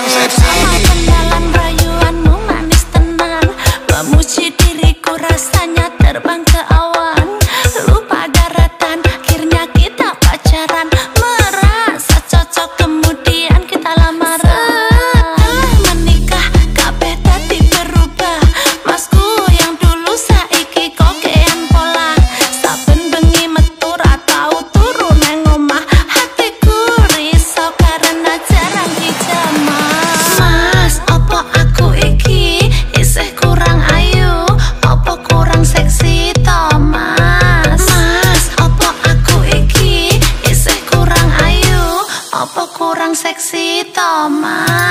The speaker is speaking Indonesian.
Sama pendalan rayuanmu manis tenang, memuji diriku rasanya terbang ke awan. Lupa daratan, akhirnya kita pacaran, merasa cocok kemudian kita lamaran. Setelah menikah kabeh dadi berubah, masku yang dulu saiki kokean pola. Saben bengi metu ra tau turu nang omah, hatiku risau karena jarang dijamah. Mas, opo aku iki isih kurang ayu, opo kurang seksi to mas? Mas, opo aku iki isih kurang ayu, opo kurang seksi to mas?